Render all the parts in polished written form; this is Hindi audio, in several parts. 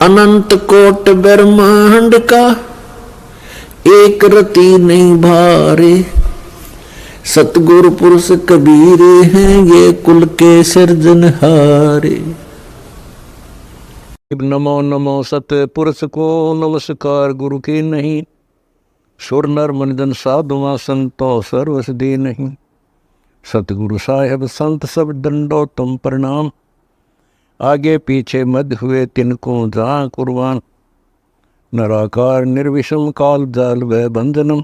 अनंत कोट ब्रह्मांड का एक रति नहीं भारे, सतगुरु पुरुष कबीर हैं ये कुल के सिरजनहारे। नमो नमो सत्य पुरुष को नमस्कार गुरु की नहीं, सुर नर मनिजन साधुआ संतो सर्वसदी नहीं। सतगुरु साहेब संत सब दंडो तुम प्रणाम, आगे पीछे मध्य हुए तिनको जा कुर्बान। नराकार निर्विषम काल जाल व बंधनम,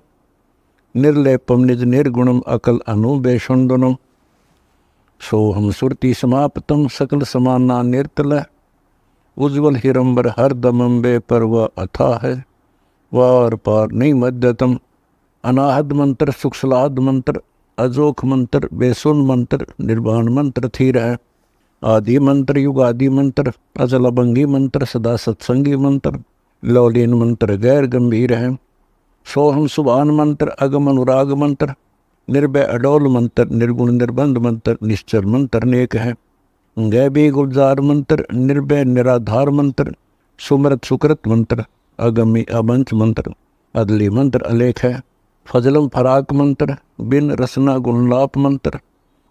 निर्लेपम निज निर्गुणम अकल अनुबेषुंदनम। सोहम सुरति समाप्तम सकल समाना निर्तल, उज्ज्वल हिरंबर हर दमम बे पर वह अथा है, वार पार नहीं मध्यतम। अनाहद मंत्र सुखसलाद मंत्र, अजोख मंत्र बेसुन मंत्र, निर्वाण मंत्र थीर है। आदि मंत्र युगादि मंत्र, अजल अभंगी मंत्र सदा सत्संगी मंत्र, लौलीन मंत्र गैर गंभीर है। सोहम सुभान मंत्र अगम अनुराग मंत्र, निर्भय अडोल मंत्र निर्गुण निर्बंध मंत्र, निश्चर मंत्र नेक है। गैबी गुलजार मंत्र, निर्भय निराधार मंत्र, सुमृत सुकृत मंत्र, अगमी अबंच मंत्र, अदली मंत्र अलेख है। फजलम फराक मंत्र, बिन रसना गुणलाप मंत्र,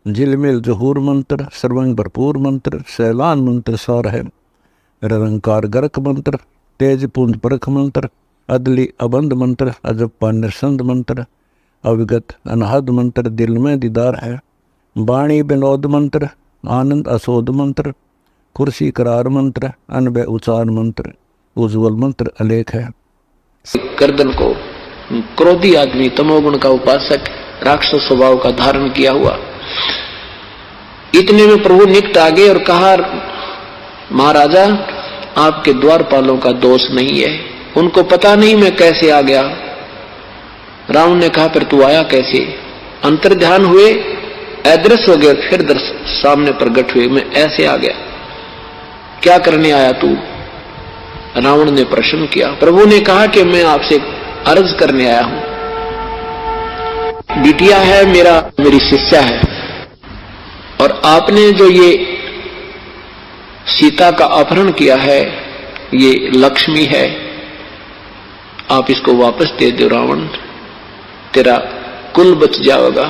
झिलमिल जहूर मंत्र, सर्वंग भरपूर मंत्र, सैलान मंत्र सार है। निरंकार गर्क मंत्र, तेज पुंज परख मंत्र, अदली अबंध मंत्र, अजप्पा निरसंद मंत्र, अविगत अनहद मंत्र, दिल में दीदार है। वाणी विनोद मंत्र, आनंद असोद मंत्र, कुर्सी करार मंत्र, अनबे उचार मंत्र, उज्ज्वल मंत्र अलेख है। गर्दन को क्रोधी आदमी, तमोगुण का उपासक, राक्षस स्वभाव का धारण किया हुआ। इतने में प्रभु निकट आ गए और कहा, महाराजा आपके द्वारपालों का दोष नहीं है, उनको पता नहीं मैं कैसे आ गया। रावण ने कहा, फिर तू आया कैसे? अंतर ध्यान हुए, अदृश्य हो गए, फिर सामने प्रकट हुए, मैं ऐसे आ गया। क्या करने आया तू? रावण ने प्रश्न किया। प्रभु ने कहा कि मैं आपसे अर्ज करने आया हूं। बिटिया है मेरी शिष्या है, और आपने जो ये सीता का अपहरण किया है, ये लक्ष्मी है, आप इसको वापस दे दो रावण, तेरा कुल बच जाएगा।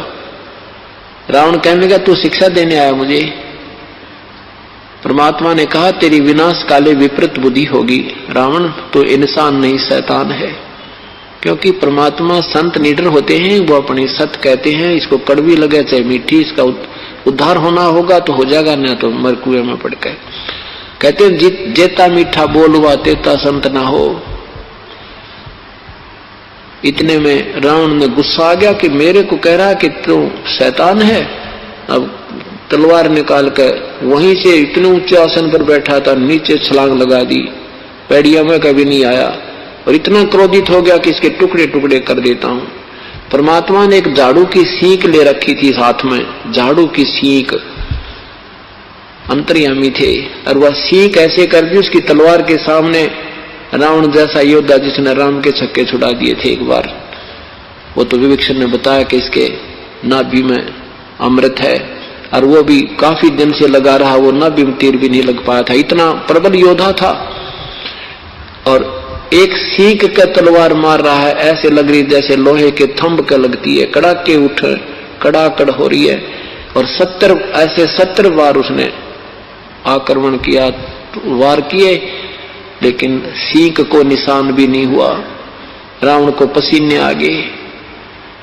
रावण कहने लगा, तू शिक्षा देने आया मुझे? परमात्मा ने कहा, तेरी विनाश काले विपरीत बुद्धि होगी। रावण तो इंसान नहीं शैतान है, क्योंकि परमात्मा संत निडर होते हैं, वो अपनी सत्य कहते हैं, इसको कड़वी लगे चाहे मीठी, इसका उद्धार होना होगा तो हो जाएगा, न तो मर कुएं में पड़ गए। कहते हैं जेता मीठा बोलवा तेता संत ना हो। इतने में रावण ने गुस्सा आ गया कि मेरे को कह रहा कि तू शैतान है। अब तलवार निकाल कर वहीं से इतने ऊंचे आसन पर बैठा था, नीचे छलांग लगा दी, पैड़िया में कभी नहीं आया, और इतना क्रोधित हो गया कि इसके टुकड़े टुकड़े कर देता हूं। परमात्मा ने एक झाड़ू की सीख ले रखी थी हाथ में, झाड़ू की सीख, अंतर्यामी थे, और वह सीख ऐसे कर दी उसकी तलवार के सामने। रावण जैसा योद्धा जिसने राम के छक्के छुड़ा दिए थे एक बार, वो तो विभीषण ने बताया कि इसके नाभि में अमृत है, और वो भी काफी दिन से लगा रहा, वो नाभि में तीर भी नहीं लग पाया था, इतना प्रबल योद्धा था। और एक सीख का तलवार मार रहा है, ऐसे लग रही जैसे लोहे के थंब का लगती है, कड़ाके उठ कड़ाकड़ हो रही है। और 70 बार उसने आक्रमण किया, वार किए, लेकिन सीख को निशान भी नहीं हुआ। रावण को पसीने आ गए,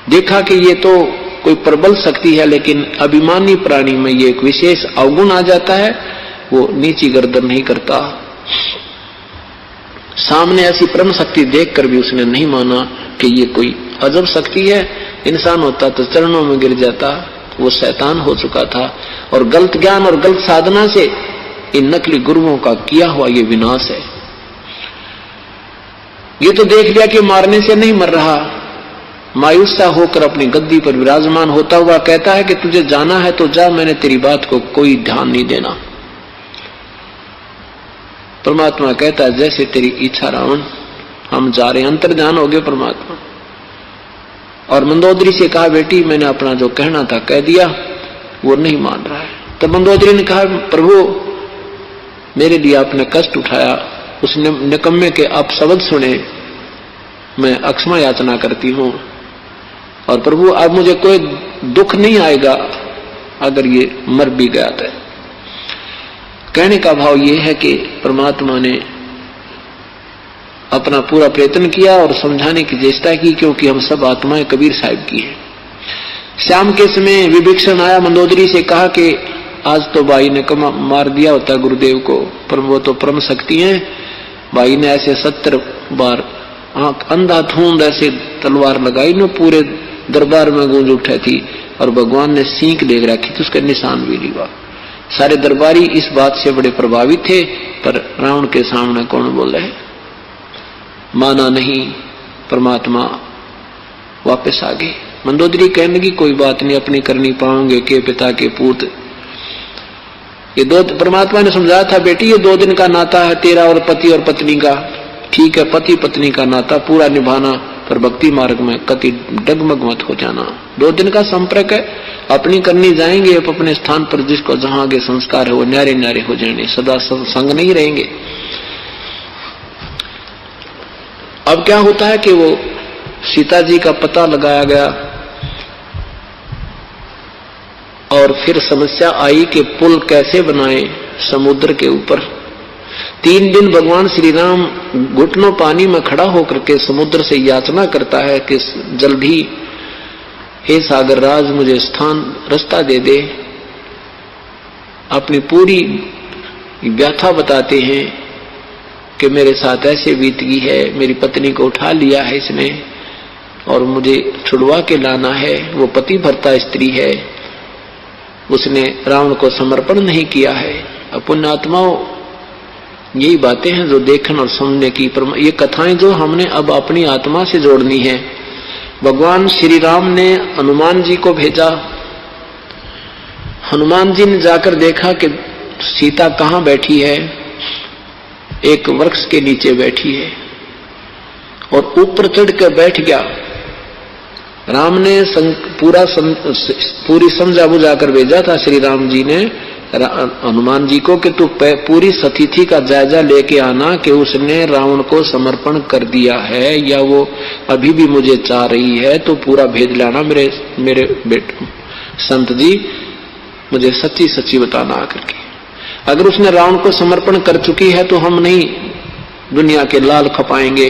देखा कि ये तो कोई प्रबल शक्ति है, लेकिन अभिमानी प्राणी में ये एक विशेष अवगुण आ जाता है, वो नीची गर्दन नहीं करता। सामने ऐसी परम शक्ति देखकर भी उसने नहीं माना कि ये कोई अजब शक्ति है, इंसान होता तो चरणों में गिर जाता, वो शैतान हो चुका था। और गलत ज्ञान और गलत साधना से इन नकली गुरुओं का किया हुआ ये विनाश है। ये तो देख लिया कि मारने से नहीं मर रहा, मायूसा होकर अपनी गद्दी पर विराजमान होता हुआ कहता है कि तुझे जाना है तो जा, मैंने तेरी बात को कोई ध्यान नहीं देना। परमात्मा कहता है, जैसे तेरी इच्छा रावण, हम जा रहे हैं। अंतर्ध्यान हो गए परमात्मा। और मंदोदरी से कहा, बेटी मैंने अपना जो कहना था कह दिया, वो नहीं मान रहा है। तब मंदोदरी ने कहा, प्रभु मेरे लिए आपने कष्ट उठाया, उस निकम्मे के आप शब्द सुने, मैं अक्षमा याचना करती हूं और प्रभु अब मुझे कोई दुख नहीं आएगा अगर ये मर भी गया था। कहने का भाव ये है कि परमात्मा ने अपना पूरा प्रयत्न किया और समझाने की चेष्टा की, क्योंकि हम सब आत्माएं कबीर साहिब की हैं। शाम के समय विभीषण आया, मंदोदरी से कहा कि आज तो भाई ने मार दिया होता गुरुदेव को, पर वो तो परम शक्ति है। भाई ने ऐसे 70 बार आंख अंधाधुंध ऐसे तलवार लगाई न, पूरे दरबार में गूंज उठे थी और भगवान ने सींक देख रखी थी, उसका निशान भी नहीं हुआ। सारे दरबारी इस बात से बड़े प्रभावित थे, पर रावण के सामने कौन बोले, माना नहीं। परमात्मा वापस आ गए। मंदोदरी कहने की कोई बात नहीं, अपनी करनी पाओगे के पिता के पूत। ये दो, परमात्मा ने समझाया था, बेटी ये 2 दिन का नाता है तेरा और पति और पत्नी का, ठीक है, पति पत्नी का नाता पूरा निभाना, पर भक्ति मार्ग में कति डगमग मत हो जाना। 2 दिन का संपर्क है, अपनी करनी जाएंगे अपने स्थान पर, जिसको जहां आगे संस्कार है वो न्यारे न्यारे हो जाएंगे, सदा संग नहीं रहेंगे। अब क्या होता है कि वो सीता जी का पता लगाया गया और फिर समस्या आई कि पुल कैसे बनाए समुद्र के ऊपर। 3 दिन भगवान श्री राम घुटनों पानी में खड़ा होकर के समुद्र से याचना करता है कि जल्दी हे सागर राज मुझे स्थान रास्ता दे दे। अपनी पूरी व्याथा बताते हैं कि मेरे साथ ऐसे बीत गई है, मेरी पत्नी को उठा लिया है इसने और मुझे छुड़वा के लाना है। वो पति भर्ता स्त्री है, उसने रावण को समर्पण नहीं किया है। पुण्यात्माओं, यही बातें हैं जो देखने और सुनने की, ये कथाएं जो हमने अब अपनी आत्मा से जोड़नी है। भगवान श्री राम ने हनुमान जी को भेजा। हनुमान जी ने जाकर देखा कि सीता कहां बैठी है, एक वृक्ष के नीचे बैठी है और ऊपर चढ़ कर बैठ गया। राम ने पूरी समझा बुझा कर भेजा था श्री राम जी ने हनुमान जी को कि तू पूरी स्थिति का जायजा लेके आना कि उसने रावण को समर्पण कर दिया है या वो अभी भी मुझे चाह रही है, तो पूरा भेद लाना मेरे बेटे संत जी, मुझे सच्ची सच्ची बताना आकर के। अगर उसने रावण को समर्पण कर चुकी है तो हम नहीं दुनिया के लाल खपाएंगे,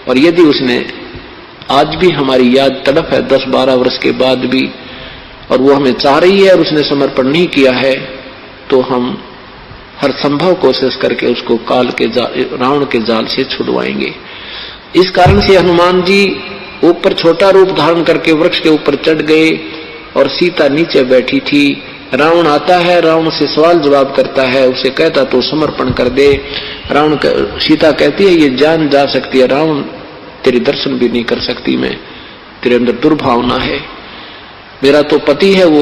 और यदि उसने आज भी हमारी याद तड़प है 10-12 वर्ष के बाद भी और वो हमें चाह रही है और उसने समर्पण नहीं किया है, तो हम हर संभव कोशिश करके उसको काल के रावण के जाल से छुड़वाएंगे। इस कारण से हनुमान जी ऊपर छोटा रूप धारण करके वृक्ष के ऊपर चढ़ गए और सीता नीचे बैठी थी। रावण आता है, रावण से सवाल जवाब करता है, उसे कहता तो समर्पण कर दे। सीता कहती है ये जान जा सकती है रावण, तेरी दर्शन भी नहीं कर सकती मैं, तेरे अंदर दुर्भावना है, मेरा तो पति है वो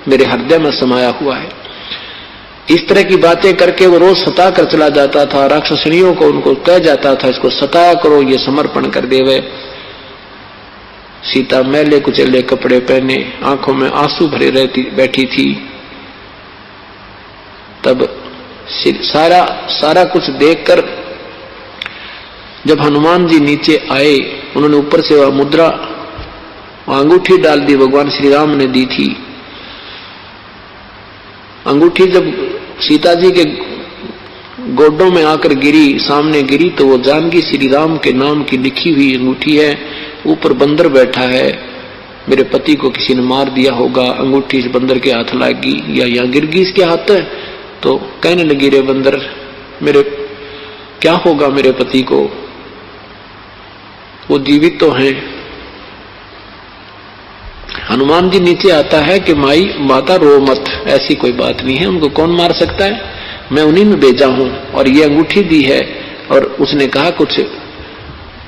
मेरे हृदय में समाया हुआ है। इस तरह की बातें करके वो रोज सता कर चला जाता था। राक्षसनियों को उनको कह जाता था इसको सताया करो, ये समर्पण कर देवे। सीता मैले कुचले कपड़े पहने, आंखों में आंसू भरे बैठी थी। तब सारा कुछ देखकर जब हनुमान जी नीचे आए, उन्होंने ऊपर से वह मुद्रा अंगूठी डाल दी, भगवान श्री राम ने दी थी। अंगूठी जब सीता जी के गोडों में आकर गिरी, सामने गिरी, तो वो जानकी श्री राम के नाम की लिखी हुई अंगूठी है। ऊपर बंदर बैठा है, मेरे पति को किसी ने मार दिया होगा, अंगूठी इस बंदर के हाथ लगी या यहाँ गिर गई इसके हाथ, तो कहने लगी रे बंदर मेरे क्या होगा मेरे पति को, वो जीवित तो हैं। हनुमान जी नीचे आता है कि माता रो मत, ऐसी कोई बात नहीं है, उनको कौन मार सकता है, मैं उन्हीं में भेजा हूं और ये अंगूठी दी है। और उसने कहा कुछ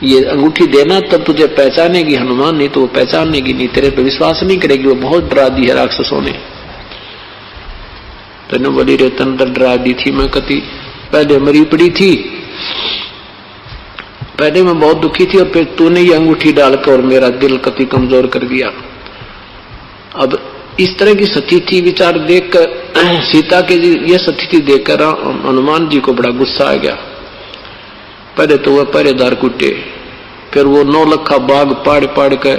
ये अंगूठी देना तब तुझे पहचानेगी हनुमान, नहीं तो वो पहचानेगी नहीं, तेरे पे विश्वास नहीं करेगी, वो बहुत डरा दी है राक्षसों ने। तेने बोली रे तन डरा दी थी मैं, कति पहले मरी पड़ी थी, पहले मैं बहुत दुखी थी और फिर तूने ये अंगूठी डालकर और मेरा दिल कति कमजोर कर दिया। अब इस तरह की स्थिति विचार देखकर सीता के ये स्थिति देखकर हनुमान जी को बड़ा गुस्सा आ गया। पहले तो वह पहरेदार कुटे, फिर वो 9 लखा बाग पाड़ पाड़ के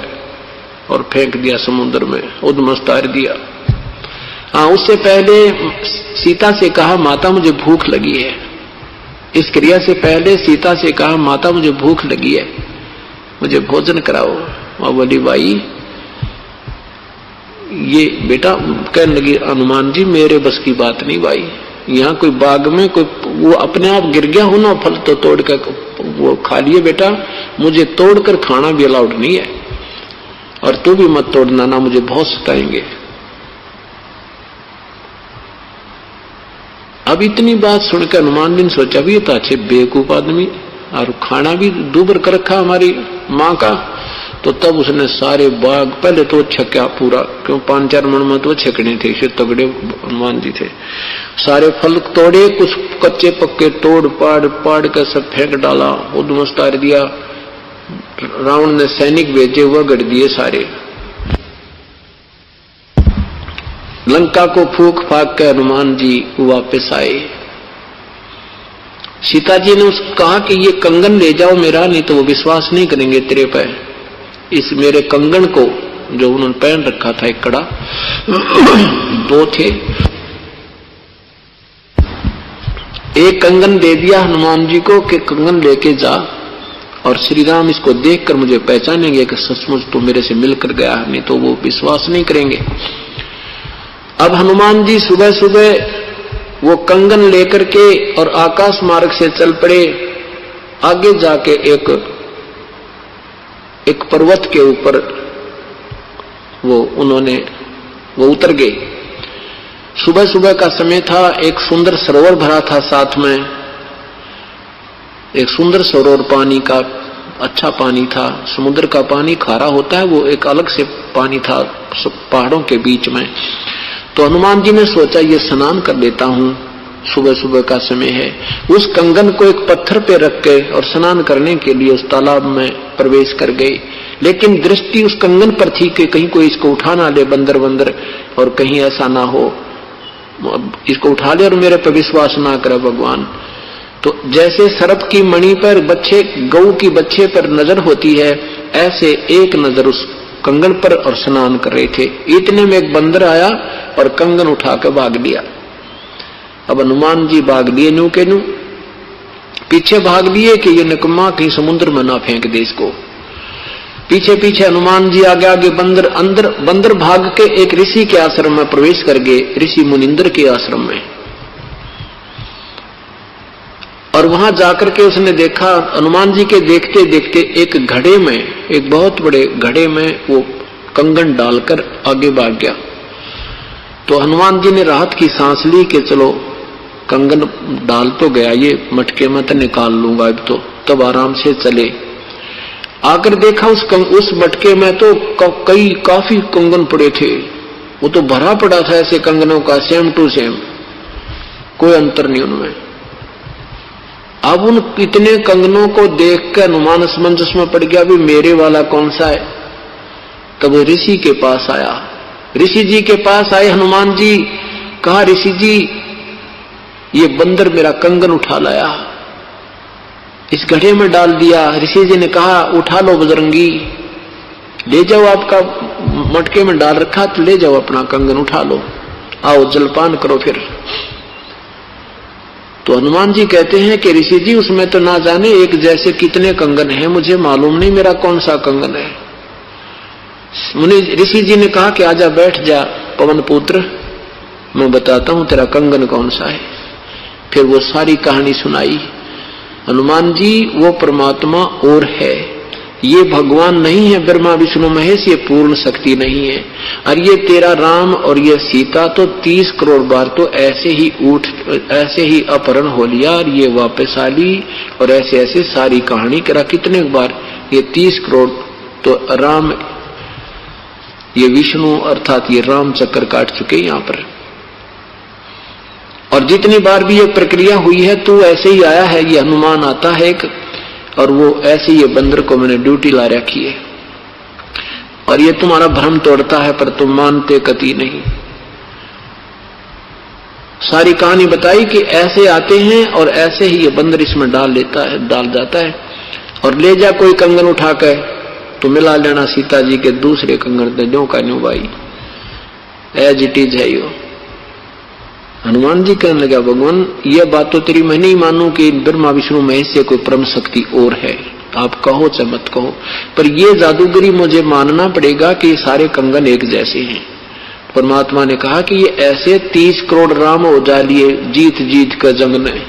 और फेंक दिया समुद्र में, उद्मस्त तार दिया। हाँ, उससे पहले सीता से कहा माता मुझे भूख लगी है। इस क्रिया से पहले सीता से कहा माता मुझे भूख लगी है, मुझे भोजन कराओ। और बोली भाई ये बेटा, कहने लगी हनुमान जी मेरे बस की बात नहीं भाई, यहाँ कोई बाग में कोई वो अपने आप गिर गया हो ना, फल तो तोड़ कर वो खा लिए बेटा, मुझे तोड़कर खाना भी अलाउड नहीं है, और तू भी मत तोड़ना ना, मुझे बहुत सताएंगे। अब इतनी बात सुनकर हनुमान जी ने सोचा भी ये तो अच्छे बेवकूफ आदमी, और खाना भी दूबर कर रखा हमारी माँ का। तो तब उसने सारे बाग, पहले तो छक्या पूरा, क्यों 5-4 मन में तो छकने थे, इससे तगड़े हनुमान जी थे। सारे फल तोड़े, कुछ कच्चे पक्के तोड़ पाड़ कर सब फेंक डाला, उद्मस्त तार दिया। रावण ने सैनिक भेजे, वह गढ़ दिए सारे। लंका को फूक फाक कर हनुमान जी वापस आए। सीता जी ने उसको कहा कि ये कंगन ले जाओ मेरा, नहीं तो वो विश्वास नहीं करेंगे तेरे पे। इस मेरे कंगन को जो उन्होंने पहन रखा था, एक कड़ा 2 थे, एक कंगन दे दिया हनुमान जी को कि कंगन लेके जा, और श्री राम इसको देखकर मुझे पहचानेंगे कि सचमुच तो मेरे से मिलकर गया, नहीं तो वो विश्वास नहीं करेंगे। अब हनुमान जी सुबह सुबह वो कंगन लेकर के और आकाश मार्ग से चल पड़े। आगे जाके एक पर्वत के ऊपर वो उतर गए। सुबह सुबह का समय था, एक सुंदर सरोवर भरा था, साथ में एक सुंदर सरोवर, पानी का अच्छा पानी था। समुद्र का पानी खारा होता है, वो एक अलग से पानी था पहाड़ों के बीच में। तो हनुमान जी ने सोचा ये स्नान कर लेता हूं, सुबह सुबह का समय है। उस कंगन को एक पत्थर पे रख के और स्नान करने के लिए उस तालाब में प्रवेश कर गए। लेकिन दृष्टि उस कंगन पर थी कि कहीं कोई इसको उठा ना ले, बंदर, और कहीं ऐसा ना हो इसको उठा ले और मेरे पर विश्वास ना करे भगवान। तो जैसे सर्प की मणि पर बच्चे, गऊ की बच्चे पर नजर होती है, ऐसे एक नजर उस कंगन पर, और स्नान कर रहे थे। इतने में एक बंदर आया और कंगन उठाकर भाग लिया। अब हनुमान जी भाग लिए, न्यू के न्यू पीछे भाग लिए कि ये निकम्मा कहीं समुद्र में ना फेंक दे इसको। पीछे पीछे हनुमान जी, आगे आगे बंदर, अंदर बंदर भाग के एक ऋषि के आश्रम में प्रवेश कर गए, ऋषि मुनिंदर के आश्रम में। और वहां जाकर के उसने देखा, हनुमान जी के देखते देखते एक घड़े में, एक बहुत बड़े घड़े में वो कंगन डालकर आगे भाग गया। तो हनुमान जी ने राहत की सांस ली कि चलो कंगन डाल तो गया, ये मटके में तो निकाल लूंगा अब तो, तब आराम से चले। आकर देखा उस मटके में तो काफी कंगन पड़े थे, वो तो भरा पड़ा था ऐसे कंगनों का, सेम टू सेम, कोई अंतर नहीं उनमें। अब उन इतने कंगनों को देखकर हनुमान असमंजस में पड़ गया, भी मेरे वाला कौन सा है। तब ऋषि के पास आया, ऋषि जी के पास आए हनुमान जी, कहा ऋषि जी ये बंदर मेरा कंगन उठा लाया, इस घड़े में डाल दिया। ऋषि जी ने कहा उठा लो बजरंगी, ले जाओ, आपका मटके में डाल रखा तो ले जाओ अपना कंगन उठा लो, आओ जलपान करो फिर। तो हनुमान जी कहते हैं कि ऋषि जी उसमें तो ना जाने एक जैसे कितने कंगन हैं, मुझे मालूम नहीं मेरा कौन सा कंगन है। मुनि ऋषि जी ने कहा कि आजा बैठ जा पवन पुत्र, मैं बताता हूं तेरा कंगन कौन सा है। फिर वो सारी कहानी सुनाई। हनुमान जी वो परमात्मा और है, ये भगवान नहीं है ब्रह्मा विष्णु महेश, ये पूर्ण शक्ति नहीं है। और ये तेरा राम और ये सीता तो 30 करोड़ बार तो ऐसे ही अपहरण हो लिया और ये वापस आ ली, और ऐसे ऐसे सारी कहानी करा कितने बार। ये 30 करोड़ तो राम, ये विष्णु अर्थात ये राम चक्कर काट चुके यहाँ पर। और जितनी बार भी ये प्रक्रिया हुई है तू ऐसे ही आया है, ये हनुमान आता है एक, और वो ऐसे ये बंदर को मैंने ड्यूटी ला रखी है, और ये तुम्हारा भ्रम तोड़ता है पर तुम मानते कति नहीं। सारी कहानी बताई कि ऐसे आते हैं और ऐसे ही ये बंदर इसमें डाल जाता है और ले जा कोई कंगन उठा कर तो मिला लेना सीता जी के दूसरे कंगन दे न्यू का न्यू भाई, एज इट इज है यो। हनुमान जी कहने लगा भगवान ये बात तो तेरी मैं नहीं मानू कि ब्रह्मा विष्णु महेश से कोई परम शक्ति और है, आप कहो चाहे मत कहो, पर ये जादूगरी मुझे मानना पड़ेगा कि ये सारे कंगन एक जैसे हैं। परमात्मा ने कहा कि ये ऐसे 30 करोड़ राम हो जा लिए जीत जीत कर जंग में।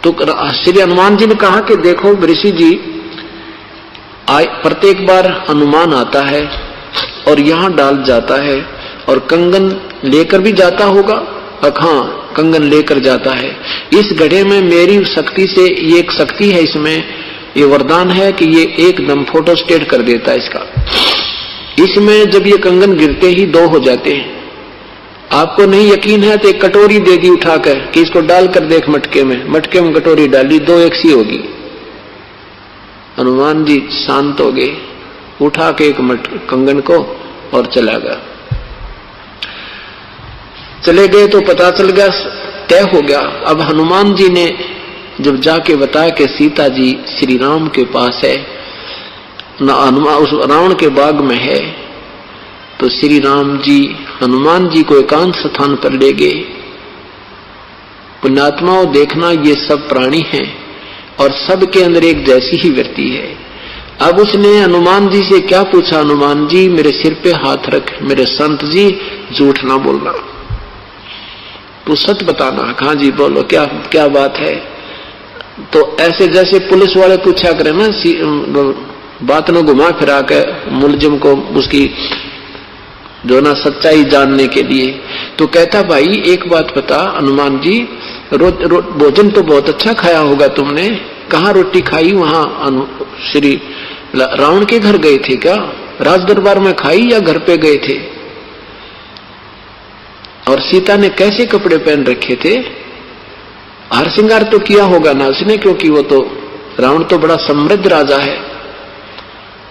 तो श्री हनुमान जी ने कहा कि देखो ऋषि जी, प्रत्येक बार हनुमान आता है और यहां डाल जाता है और कंगन लेकर भी जाता होगा। हाँ, कंगन लेकर जाता है। इस घड़े में मेरी शक्ति से ये एक शक्ति है, इसमें ये वरदान है कि ये एकदम फोटो स्टेट कर देता है इसका। इसमें जब ये कंगन गिरते ही 2 हो जाते हैं। आपको नहीं यकीन है तो एक कटोरी दे दी उठाकर कि इसको डालकर देख मटके में कटोरी डाली, 2 एक सी होगी। हनुमान जी शांत हो गए, उठा के एक कंगन को और चला गया। चले गए तो पता चल गया, तय हो गया। अब हनुमान जी ने जब जाके बताया कि सीता जी श्री राम के पास है, उस रावण के बाग में है, तो श्री राम जी हनुमान जी को एकांत स्थान पर ले गए। पुण्यात्माओं देखना, ये सब प्राणी हैं और सबके अंदर एक जैसी ही वृत्ति है। अब उसने हनुमान जी से क्या पूछा, हनुमान जी मेरे सिर पे हाथ रख, मेरे संत जी झूठ ना बोलना, तू सच बताना। कहा जी बोलो क्या क्या बात है। तो ऐसे जैसे पुलिस वाले पूछा करे ना, बात न घुमा फिरा के मुलजिम को उसकी जो ना सच्चाई जानने के लिए, तो कहता भाई एक बात बता हनुमान जी, भोजन तो बहुत अच्छा खाया होगा तुमने, कहाँ रोटी खाई? वहां श्री रावण के घर गए थे क्या? राज दरबार में खाई या घर पे गए थे? और सीता ने कैसे कपड़े पहन रखे थे? हार श्रृंगार तो किया होगा ना उसने, क्योंकि वो तो रावण तो बड़ा समृद्ध राजा है।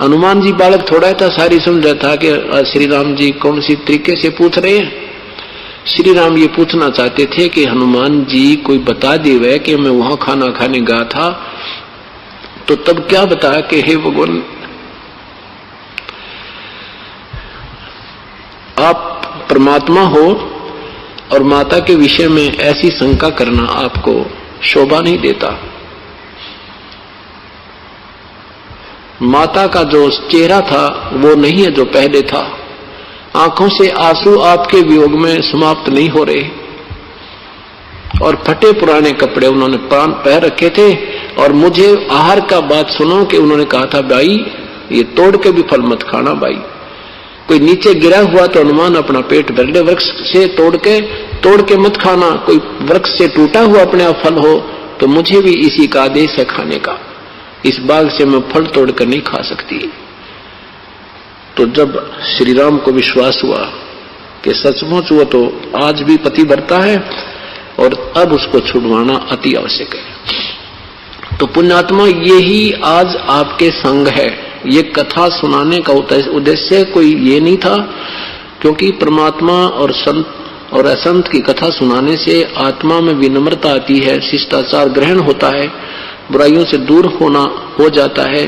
हनुमान जी बालक थोड़ा था, सारी समझ था कि श्री राम जी कौन सी तरीके से पूछ रहे हैं। श्री राम ये पूछना चाहते थे कि हनुमान जी कोई बता दिए कि मैं वहां खाना खाने गया था, तो तब क्या बताया कि हे भगवान आप परमात्मा हो और माता के विषय में ऐसी शंका करना आपको शोभा नहीं देता। माता का जो चेहरा था वो नहीं है जो पहले था। आंखों से आंसू आपके वियोग में समाप्त नहीं हो रहे और फटे पुराने कपड़े उन्होंने पहन रखे थे। और मुझे आहार का बात सुनो कि उन्होंने कहा था भाई ये तोड़ के भी फल मत खाना, भाई कोई नीचे गिरा हुआ तो हनुमान अपना पेट भर ले, वृक्ष से तोड़ के मत खाना। कोई वृक्ष से टूटा हुआ अपने आप फल हो तो मुझे भी इसी का आदेश है खाने का, इस बाग से मैं फल तोड़कर नहीं खा सकती। तो जब श्री राम को विश्वास हुआ कि सचमुच वो तो आज भी पति भरता है और अब उसको छुड़वाना अति आवश्यक है। तो पुण्यात्मा यही आज आपके संग है। ये कथा सुनाने का उद्देश्य कोई ये नहीं था, क्योंकि परमात्मा और संत और असंत की कथा सुनाने से आत्मा में विनम्रता आती है, शिष्टाचार ग्रहण होता है, बुराइयों से दूर होना हो जाता है,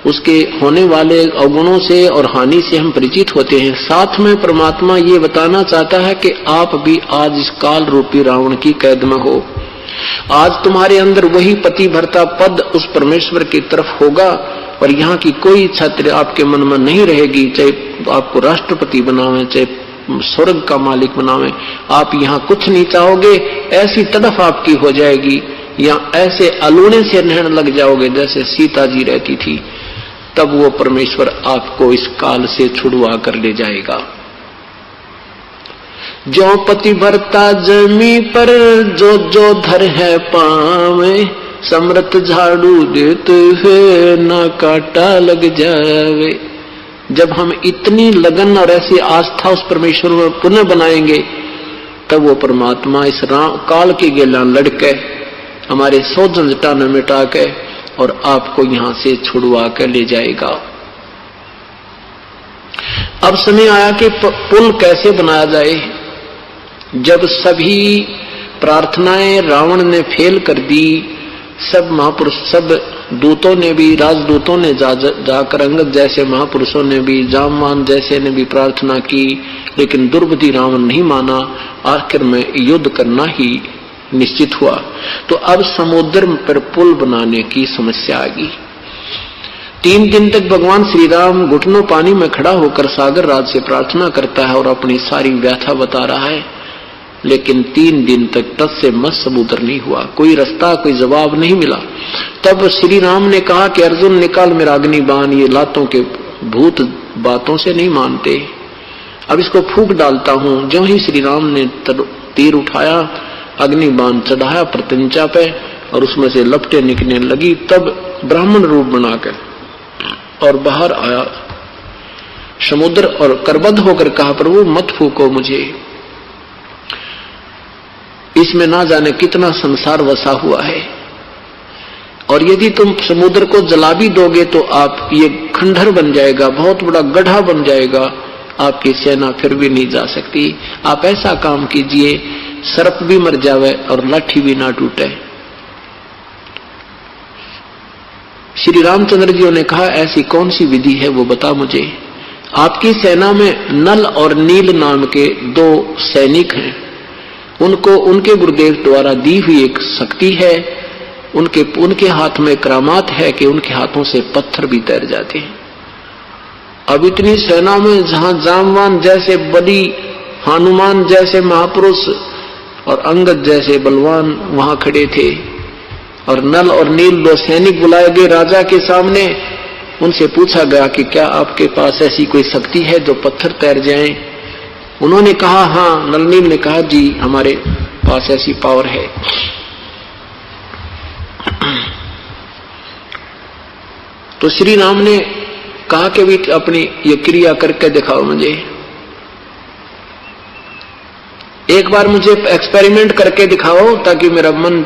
उसके होने वाले अवगुणों से और हानि से हम परिचित होते हैं। साथ में परमात्मा ये बताना चाहता है कि आप भी आज इस काल रूपी रावण की कैद में हो। आज तुम्हारे अंदर वही पति भरता पद उस परमेश्वर की तरफ होगा और यहाँ की कोई इच्छा आपके मन में नहीं रहेगी, चाहे आपको राष्ट्रपति बनावे, चाहे स्वर्ग का मालिक बनावे, आप यहाँ कुछ नहीं चाहोगे। ऐसी तड़फ आपकी हो जाएगी, या ऐसे अलूने से रहने लग जाओगे जैसे सीता जी रहती थी। तब वो परमेश्वर आपको इस काल से छुड़वा कर ले जाएगा। जो पति भरता जमी पर जो जो धर है पावे, समृत झाड़ू देते हुए ना काटा लग जावे। जब हम इतनी लगन और ऐसी आस्था उस परमेश्वर में पुनः बनाएंगे, तब वो परमात्मा इस काल के गेलान लड़के हमारे सौ झंझटाने मिटा के और आपको यहां से छुड़वा कर ले जाएगा। अब समय आया कि पुल कैसे बनाया जाए। जब सभी प्रार्थनाएं रावण ने फेल कर दी, सब महापुरुष, सब दूतों ने भी, राजदूतों ने जाकर अंगद जैसे महापुरुषों ने भी, जामवान जैसे ने भी प्रार्थना की, लेकिन दुर्बुद्धि रावण नहीं माना। आखिर में युद्ध करना ही निश्चित हुआ। तो अब समुद्र पर पुल बनाने की समस्या आ गई। 3 दिन तक भगवान श्री राम घुटनों पानी में खड़ा होकर सागर राज से प्रार्थना करता है और अपनी सारी व्यथा बता रहा है, लेकिन 3 दिन तक तट से मत समुद्र नहीं हुआ, कोई रास्ता, कोई जवाब नहीं मिला। तब श्री राम ने कहा कि अर्जुन निकाल मेरा अग्नि बाण, ये लातों के भूत बातों से नहीं मानते, अब इसको फूंक डालता हूं। जो ही श्री राम ने तीर उठाया, अग्नि बाण चढ़ाया प्रत्यंचा पे और उसमें से लपटें निकलने लगी, तब ब्राह्मण रूप बनाकर और बाहर आया समुद्र और करबद्ध होकर कहा, प्रभु मत फूको मुझे, इसमें ना जाने कितना संसार वसा हुआ है, और यदि तुम समुद्र को जला भी दोगे तो आप ये खंडहर बन जाएगा, बहुत बड़ा गड्ढा बन जाएगा, आपकी सेना फिर भी नहीं जा सकती। आप ऐसा काम कीजिए, सर्प भी मर जावे और लाठी भी ना टूटे। श्री रामचंद्र जी ने कहा, ऐसी कौन सी विधि है वो बता मुझे। आपकी सेना में नल और नील नाम के 2 सैनिक हैं, उनको उनके गुरुदेव द्वारा दी हुई एक शक्ति है, उनके हाथ में करामात है कि उनके हाथों से पत्थर भी तैर जाते हैं। अब इतनी सेना में जहां जामवान जैसे बली, हनुमान जैसे महापुरुष और अंगद जैसे बलवान वहां खड़े थे, और नल और नील 2 सैनिक बुलाए गए राजा के सामने। उनसे पूछा गया कि क्या आपके पास ऐसी कोई शक्ति है जो पत्थर तैर जाएं? उन्होंने कहा हाँ। नल नील ने कहा जी हमारे पास ऐसी पावर है। तो श्री राम ने कहा कि भी अपनी ये क्रिया करके दिखाओ मुझे, एक बार मुझे एक्सपेरिमेंट करके दिखाओ ताकि मेरा मन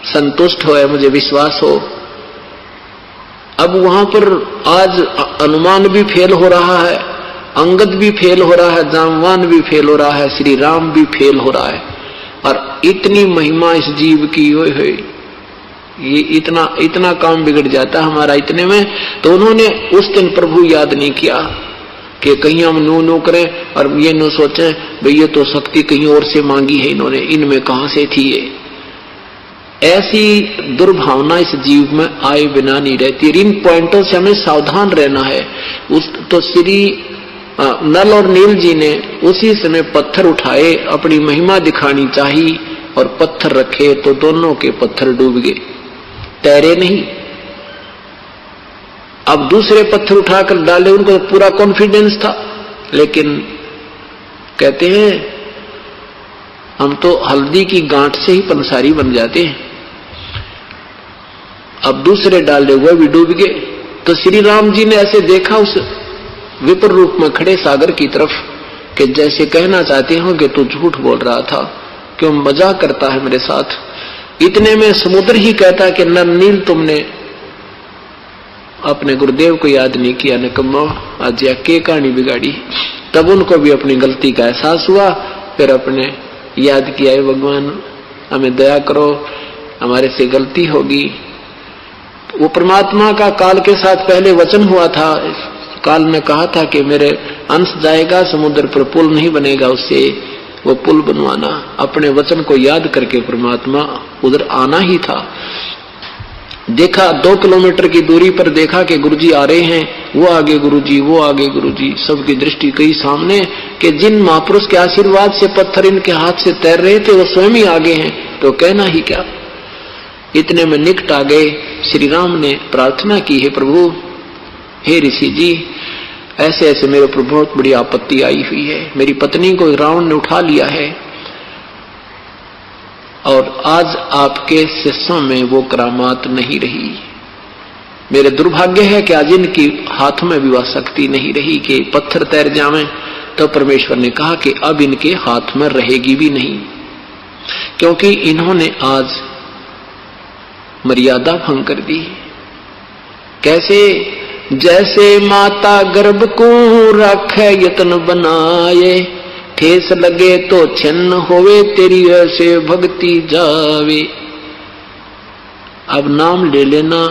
संतुष्ट हो, मुझे विश्वास हो। अब वहां पर आज अनुमान भी फेल हो रहा है, अंगद भी फेल हो रहा है, जामवान भी फेल हो रहा है, श्री राम भी फेल हो रहा है, और इतनी महिमा इस जीव की ओए होए, ये इतना काम बिगड़ जाता हमारा इतने में। तो उन्होंने उस दिन प्रभु याद नहीं किया कि कहीं हम नो करें और ये नो सोचें भाई ये तो शक्ति कहीं और से मांगी है इन्होंने, इनमें कहां से थी ये। ऐसी दुर्भावना इस जीव में आए बिना नहीं रहती। इन पॉइंटों से हमें सावधान रहना है। तो श्री नल और नील जी ने उसी समय पत्थर उठाए, अपनी महिमा दिखानी चाहिए, और पत्थर रखे तो दोनों के पत्थर डूब गए, तैरे नहीं। अब दूसरे पत्थर उठाकर डाले, उनको पूरा कॉन्फिडेंस था, लेकिन कहते हैं हम तो हल्दी की गांठ से ही पंसारी बन जाते हैं। अब दूसरे डाले हुए भी डूब गए। तो श्री राम जी ने ऐसे देखा उस विपर रूप में खड़े सागर की तरफ कि जैसे कहना चाहते हो कि तू झूठ बोल रहा था, क्यों मजाक करता है मेरे साथ। इतने में समुद्र ही कहता कि नल नील तुमने अपने गुरुदेव को याद नहीं किया, निकम्मा, आज या के कहानी बिगाड़ी। तब उनको भी अपनी गलती का एहसास हुआ, फिर अपने याद किया, भगवान हमें दया करो, हमारे से गलती होगी। वो परमात्मा का काल के साथ पहले वचन हुआ था, काल ने कहा था कि मेरे अंश जाएगा, समुद्र पर पुल नहीं बनेगा, उससे वो पुल बनवाना। अपने वचन को याद करके परमात्मा उधर आना ही था। देखा 2 किलोमीटर की दूरी पर देखा कि गुरुजी आ रहे हैं, वो आगे गुरुजी, वो आगे गुरुजी, सबकी दृष्टि कई सामने कि जिन महापुरुष के आशीर्वाद से पत्थर इनके हाथ से तैर रहे थे वो स्वयं ही आगे हैं, तो कहना ही क्या। इतने में निकट आ गए। श्री राम ने प्रार्थना की, है प्रभु, हे ऋषि जी, ऐसे ऐसे मेरे ऊपर बहुत बड़ी आपत्ति आई हुई है, मेरी पत्नी को रावण ने उठा लिया है, और आज आपके शिष्यों में वो करामात नहीं रही। मेरे दुर्भाग्य है कि आज इनकी हाथ में भी वह शक्ति नहीं रही कि पत्थर तैर जावें। तो परमेश्वर ने कहा कि अब इनके हाथ में रहेगी भी नहीं, क्योंकि इन्होंने आज मर्यादा भंग कर दी। कैसे? जैसे माता गर्भ को रखे यत्न बनाए, ठेस लगे तो छिन्न होवे, तेरी ऐसे भक्ति जावे। अब नाम ले लेना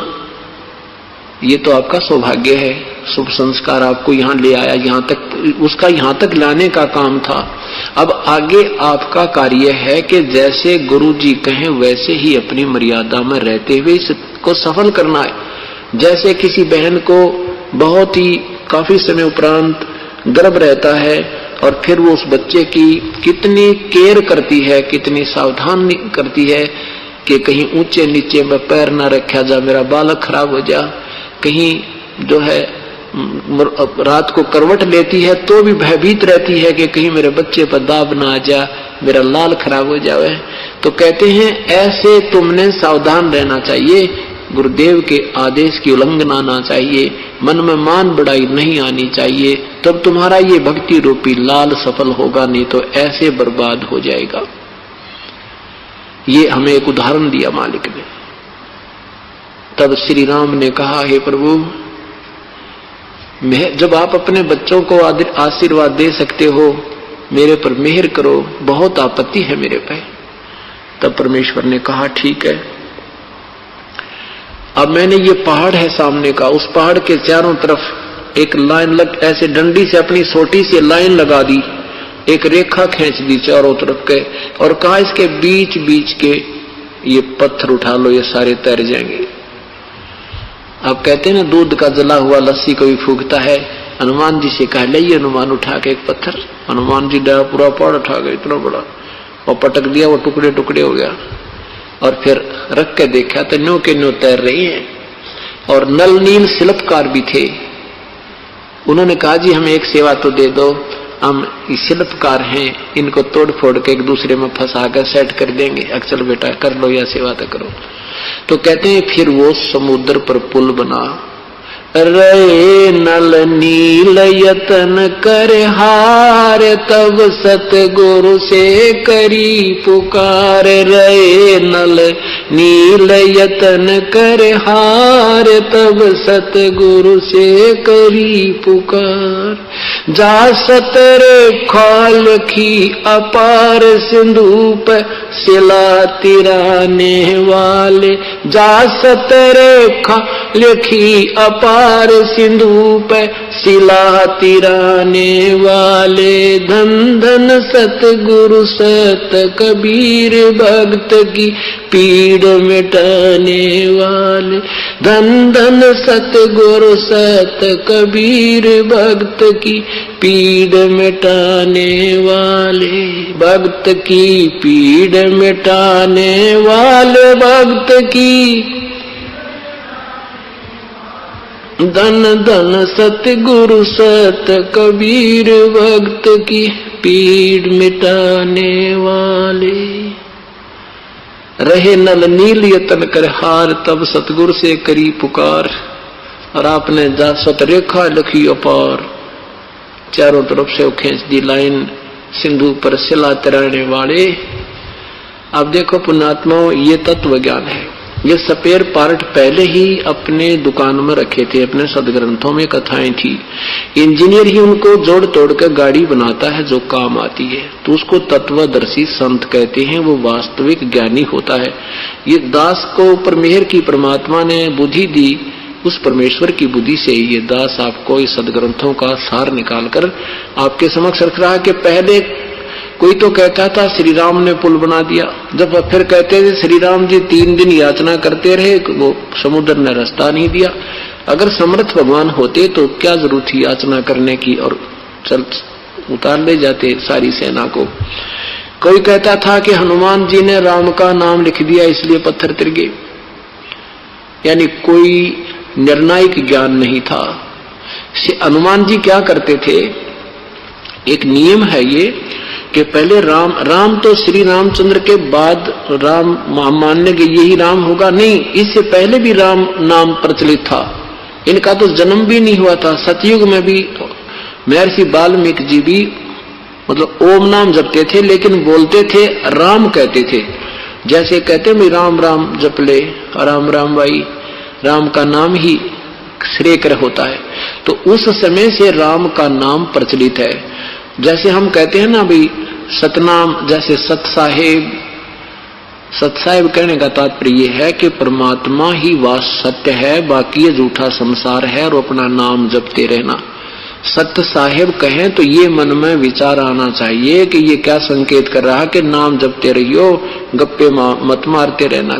ये तो आपका सौभाग्य है, शुभ संस्कार आपको यहाँ ले आया, यहाँ तक उसका यहाँ तक लाने का काम था। अब आगे आपका कार्य है कि जैसे गुरु जी कहें वैसे ही अपनी मर्यादा में रहते हुए इसको सफल करना है। जैसे किसी बहन को बहुत ही काफी समय उपरांत गर्भ रहता है और फिर वो उस बच्चे की कितनी केयर करती है, कितनी सावधान करती है कि कहीं ऊंचे नीचे में पैर ना रखा जा, मेरा बालक खराब हो जा, कहीं जो है रात को करवट लेती है तो भी भयभीत रहती है कि कहीं मेरे बच्चे पर दाब ना आ जा, मेरा लाल खराब हो जाए। तो कहते हैं ऐसे तुमने सावधान रहना चाहिए, गुरुदेव के आदेश की उल्लंघना ना चाहिए, मन में मान बढ़ाई नहीं आनी चाहिए, तब तुम्हारा ये भक्ति रूपी लाल सफल होगा, नहीं तो ऐसे बर्बाद हो जाएगा। ये हमें एक उदाहरण दिया मालिक ने। तब श्री राम ने कहा, हे प्रभु, जब आप अपने बच्चों को आशीर्वाद दे सकते हो, मेरे पर मेहर करो, बहुत आपत्ति है मेरे पे। तब परमेश्वर ने कहा, ठीक है, अब मैंने ये पहाड़ है सामने का, उस पहाड़ के चारों तरफ एक लाइन ऐसे डंडी से अपनी छोटी सी लाइन लगा दी, एक रेखा खींच दी चारों तरफ के, और कहा इसके बीच बीच के ये पत्थर उठा लो, ये सारे तैर जाएंगे। अब कहते हैं ना, दूध का जला हुआ लस्सी कोई फूकता है। हनुमान जी से कह ले, हनुमान उठा के एक पत्थर, हनुमान जी पूरा पहाड़ उठा गए, इतना बड़ा, और पटक दिया, वो टुकड़े टुकड़े हो गया। और फिर रख के देखा तो न्यो के न्यो तैर रही हैं। और नल नील शिल्पकार भी थे, उन्होंने कहा, जी हमें एक सेवा तो दे दो, हम शिल्पकार हैं, इनको तोड़ फोड़ के एक दूसरे में फंसा कर सेट कर देंगे, अक्सर बेटा कर लो या सेवा तो करो। तो कहते हैं फिर वो समुद्र पर पुल बना, रे नल नील यतन कर हार, तब सतगुरु से करी पुकार। रे नल नील यतन कर हार, तब सतगुरु से करी पुकार। जा सतरे खाल की अपार, सिंधु पर शिला तिराने वाले। जा सतरे खाल की अपार, सिंधु पे शिला तिराने वाले। धन धन सतगुरु सत कबीर, भक्त की पीड़ मिटाने वाले। धन धन सतगुरु सत कबीर, भक्त की पीड़ मिटाने वाले। भक्त की पीड़ मिटाने वाले, भक्त की धन धन सतगुरु सत कबीर, भक्त की पीड़ मिटाने वाले। रहे नल नील यतन कर हार, तब सतगुरु से करी पुकार। और आपने जा सत रेखा लिखी अपार, चारों तरफ से वो खींच दी लाइन, सिंधु पर शिला तिराने वाले। अब देखो पुण्यात्माओं, ये तत्व ज्ञान है। ये स्पेयर पार्ट पहले ही अपने दुकान में रखे थे, अपने सदग्रंथों में कथाएं थी। इंजीनियर ही उनको जोड़ तोड़ कर गाड़ी बनाता है जो काम आती है, तो उसको तत्वदर्शी संत कहते हैं, वो वास्तविक ज्ञानी होता है। ये दास को ऊपर मेहर की परमात्मा ने बुद्धि दी, उस परमेश्वर की बुद्धि से ही ये दास आपको इस सदग्रंथों का सार निकालकर आपके समक्ष रख रहा है। कि पहले कोई तो कहता था श्री राम ने पुल बना दिया, जब फिर कहते थे श्री राम जी 3 दिन याचना करते रहे, वो समुद्र ने रास्ता नहीं दिया। अगर समर्थ भगवान होते तो क्या जरूरत थी याचना करने की, और चल उतार ले जाते सारी सेना को। कोई कहता था कि हनुमान जी ने राम का नाम लिख दिया इसलिए पत्थर तिर गए, यानी कोई निर्णायक ज्ञान नहीं था। हनुमान जी क्या करते थे, एक नियम है ये कि पहले राम तो श्री रामचंद्र के बाद राम मानने के यही राम होगा, नहीं, इससे पहले भी राम नाम प्रचलित था। इनका तो जन्म भी नहीं हुआ था। सतयुग में भी महर्षि वाल्मीकि जी भी मतलब ओम नाम जपते थे, लेकिन बोलते थे राम कहते थे। जैसे कहते भाई राम राम जप ले, राम राम भाई, राम का नाम ही श्रेयकर होता है। तो उस समय से राम का नाम प्रचलित है। जैसे हम कहते हैं ना भाई सतनाम, जैसे सत साहेब कहने का तात्पर्य यह है कि परमात्मा ही वास सत्य है, बाकी ये झूठा संसार है, और अपना नाम जपते रहना। सत्य साहेब कहें तो ये मन में विचार आना चाहिए कि ये क्या संकेत कर रहा है कि नाम जपते रहियो, गप्पे मत मारते रहना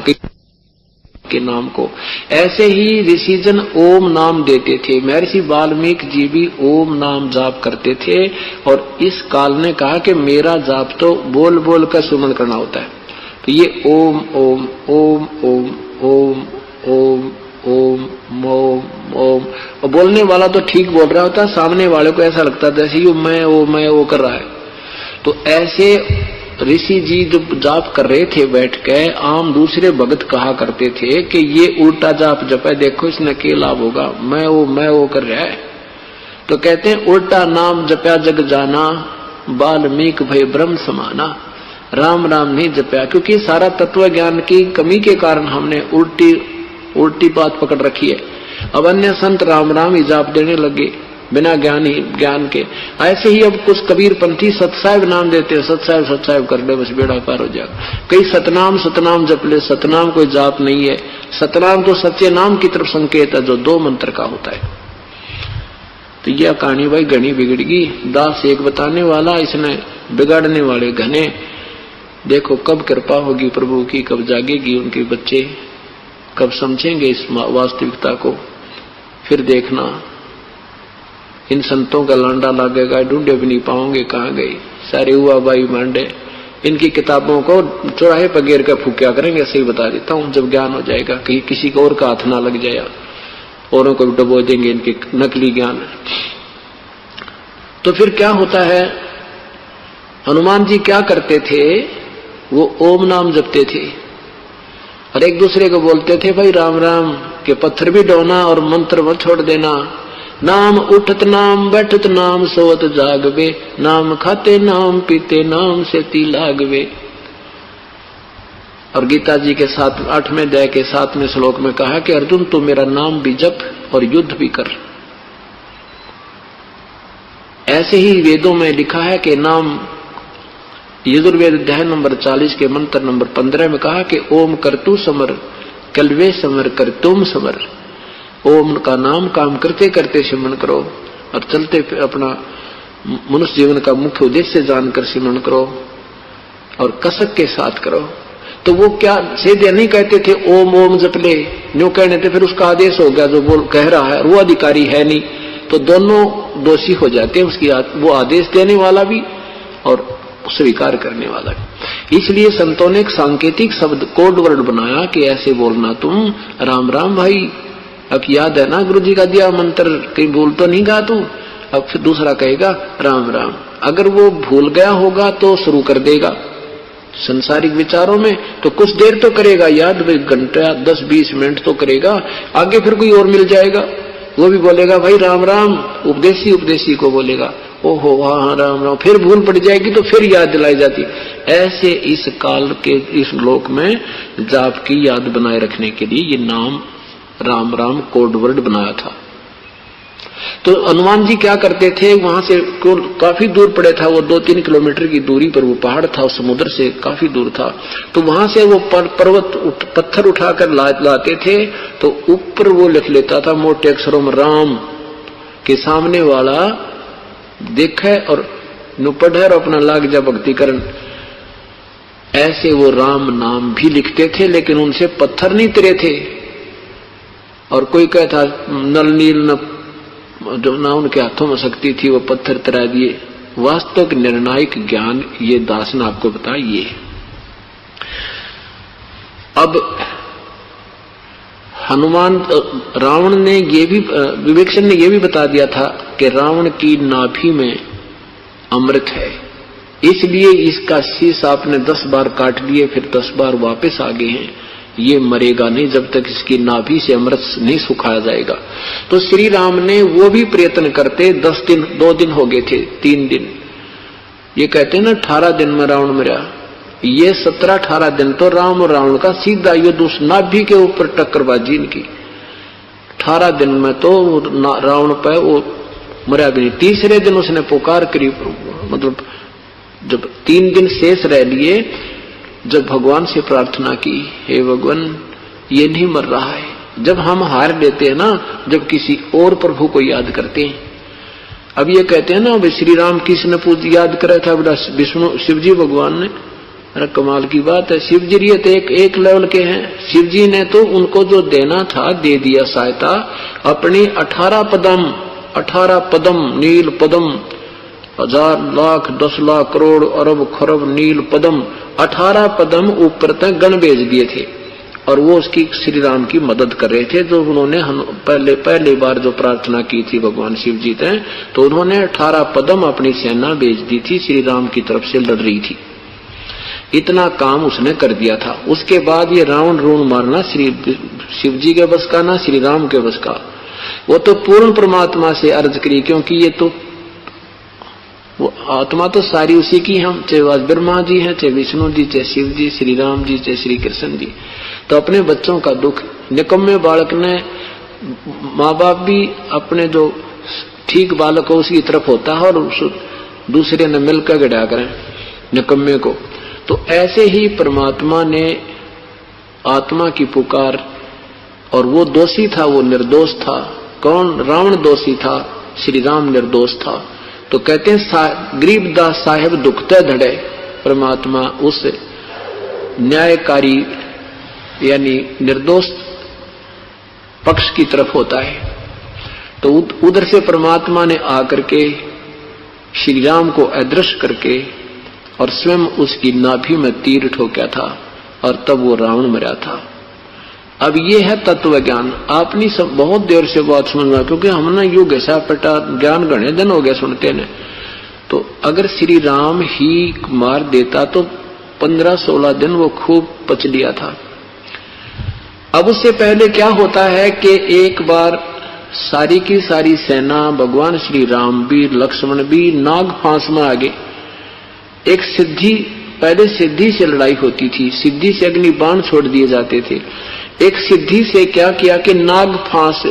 के नाम को। ऐसे ही ऋषिजन ओम नाम देते थे। महर्षि वाल्मीकि जी भी ओम नाम जाप करते थे, और इस काल ने कहा कि मेरा जाप तो बोल बोल कर सुमन करना होता है। तो ये ओम ओम ओम ओम ओम ओम ओम ओम ओम, और बोलने वाला तो ठीक बोल रहा होता, सामने वाले को ऐसा लगता जैसे ये मैं वो कर रहा है। तो ऐसे ऋषि जी जो जाप कर रहे थे बैठ के, आम दूसरे भगत कहा करते थे कि ये उल्टा जाप जप है, देखो इसने क्या लाभ होगा, मैं वो कर रहा है। तो कहते हैं उल्टा नाम जपया जग जाना, वाल्मीकि भय ब्रह्म समाना। राम राम नहीं जपया, क्योंकि सारा तत्व ज्ञान की कमी के कारण हमने उल्टी बात पकड़ रखी है। अब अन्य संत राम राम ही जाप देने लगे बिना ज्ञान के। ऐसे ही अब कुछ कबीर पंथी सतसाहिब नाम देते हैं, सतसाहिब कर ले बस बेड़ा पार हो जाएगा। कई सतनाम जप ले, सतनाम कोई जाप नहीं है। सतनाम तो सच्चे नाम की तरफ संकेत है जो 2 मंत्र का होता है। तो यह कहानी भाई घनी बिगड़गी, दास एक बताने वाला, इसने बिगाड़ने वाले घने। देखो कब कृपा होगी प्रभु की, कब जागेगी उनके बच्चे, कब समझेंगे इस वास्तविकता को। फिर देखना इन संतों का लांडा लगेगा, ढूंढे भी नहीं पाओगे कहाँ गई सारे हुआ बाई मांडे। इनकी किताबों को चौराहे पर गिर कर फूकिया करेंगे, ऐसे ही बता देता हूँ। जब ज्ञान हो जाएगा कहीं किसी को और का हाथ ना लग जाए, औरों को भी डुबो देंगे इनके नकली ज्ञान। तो फिर क्या होता है, हनुमान जी क्या करते थे, वो ओम नाम जपते थे और एक दूसरे को बोलते थे भाई राम राम के पत्थर भी ढोना और मंत्र मत छोड़ देना। नाम उठत नाम बैठत नाम सोत जागवे, नाम खाते नाम पीते नाम से ती लागवे। और गीता जी के 8वें अध्याय के 7वें श्लोक में कहा कि अर्जुन तू मेरा नाम भी जप और युद्ध भी कर। ऐसे ही वेदों में लिखा है कि नाम, यजुर्वेद अध्याय नंबर 40 के मंत्र नंबर 15 में कहा कि ओम करतु समर कलवे समर कर तुम समर। ओम का नाम काम करते करते सिमरन करो और चलते अपना मनुष्य जीवन का मुख्य उद्देश्य जानकर सिमरन करो और कसक के साथ करो। तो वो क्या सीधे नहीं कहते थे ओम ओम जप ले, न्यू कहने थे, फिर उसका आदेश हो गया जो बोल कह रहा है, वो अधिकारी है नहीं, तो दोनों दोषी हो जाते हैं, उसकी वो आदेश देने वाला भी और स्वीकार करने वाला भी। इसलिए संतों ने एक सांकेतिक शब्द कोड वर्ड बनाया कि ऐसे बोलना तुम राम राम भाई। अब याद है ना गुरु जी का दिया मंत्र, कहीं भूल तो नहीं गा तू। अब फिर दूसरा कहेगा राम राम, अगर वो भूल गया होगा तो शुरू कर देगा संसारिक विचारों में, तो कुछ देर तो करेगा याद, घंटा 10-20 मिनट तो करेगा, आगे फिर कोई और मिल जाएगा वो भी बोलेगा भाई राम राम, उपदेशी को बोलेगा ओहो हाँ राम राम, फिर भूल पड़ जाएगी तो फिर याद दिलाई जाती। ऐसे इस काल के इस लोक में जाप की याद बनाए रखने के लिए ये नाम राम राम कोड वर्ड बनाया था। तो हनुमान जी क्या करते थे, वहां से काफी दूर पड़े था, वो 2-3 किलोमीटर की दूरी पर वो पहाड़ था, समुद्र से काफी दूर था। तो वहां से वो पत्थर उठाकर लाते थे, तो ऊपर वो लिख लेता था मोटे अक्षरों में राम, के सामने वाला देखे और नुपढ़ और अपना लाग जा भक्ति करन। ऐसे वो राम नाम भी लिखते थे, लेकिन उनसे पत्थर नहीं तरे थे। और कोई कहता नल नील न जो ना उनके हाथों में शक्ति थी वो पत्थर तरा दिए। वास्तविक निर्णायक ज्ञान ये दास ने आपको बताइए। अब हनुमान रावण ने ये भी, विवेचन ने ये भी बता दिया था कि रावण की नाभि में अमृत है, इसलिए इसका शीश आपने 10 बार काट लिए, फिर 10 बार वापस आ गए हैं। ये मरेगा नहीं जब तक इसकी नाभि से अमृत नहीं सुखाया जाएगा। तो श्री राम ने वो भी प्रयत्न करते, 10 दिन, 2 दिन हो गए थे, 3 दिन। ये कहते हैं ना 18 दिन में रावण मरा, ये 17-18 दिन तो राम और रावण का सीधा युद्ध उस नाभि के ऊपर टक्करबाजी इनकी। 18 दिन में तो रावण पे वो मरा भी नहीं। तीसरे दिन उसने पुकार करी, मतलब जब 3 दिन शेष रह लिए, जब भगवान से प्रार्थना की, हे भगवान ये नहीं मर रहा है। जब हम हार लेते हैं ना, जब किसी और प्रभु को याद करते हैं। अब ये कहते हैं ना, भाई श्री राम किसने याद करा था, विष्णु शिव जी भगवान ने। अरे कमाल की बात है, शिव जी ये तो एक लेवल के हैं। शिव जी ने तो उनको जो देना था दे दिया सहायता। अपनी 18 पदम नील पदम, 1000 लाख 10 लाख करोड़ अरब खरब नील पदम, 18 पदम ऊपर तक गण भेज दिए थे। और वो उसकी श्री राम की मदद कर रहे थे। जो उन्होंने पहले बार जो प्रार्थना की थी भगवान शिव जी ने, तो उन्होंने 18 पदम अपनी सेना भेज दी थी, श्री राम की तरफ से लड़ रही थी। इतना काम उसने कर दिया था। उसके बाद ये रावण रूण मारना श्री शिव जी के बस का, ना श्री राम के बस का। वो तो पूर्ण परमात्मा से अर्ज करी, क्योंकि ये तो वो आत्मा तो सारी उसी की। हम चाहे ब्रह्मा जी हैं, चाहे विष्णु जी, चाहे शिव जी, श्री राम जी, चाहे श्री कृष्ण जी। तो अपने बच्चों का दुख, निकम्मे बालक ने, माँ बाप भी अपने जो ठीक बालक हो उसकी तरफ होता है, और दूसरे ने मिलकर गड़ा करें निकम्मे को। तो ऐसे ही परमात्मा ने आत्मा की पुकार, और वो दोषी था, वो निर्दोष था। कौन? रावण दोषी था, श्री राम निर्दोष था। तो कहते हैं गरीबदास साहेब दुखते धड़े, परमात्मा उस न्यायकारी यानी निर्दोष पक्ष की तरफ होता है। तो उधर से परमात्मा ने आकर के श्री राम को अदृश्य करके और स्वयं उसकी नाभि में तीर ठोका था, और तब वो रावण मरा था। अब ये है तत्व ज्ञान। आपने सब बहुत देर से बात समझना, क्योंकि हमने युग ऐसा पटा ज्ञान गणे दिन हो गए सुनते ने। तो अगर श्री राम ही मार देता तो 15-16 दिन वो खूब पच लिया था। अब उससे पहले क्या होता है कि एक बार सारी की सारी सेना, भगवान श्री राम भी, लक्ष्मण भी नाग फांस में आ गए। एक सिद्धि, पहले सिद्धि से लड़ाई होती थी, सिद्धि से अग्नि बाण छोड़ दिए जाते थे। एक सिद्धि से क्या किया कि नाग फांस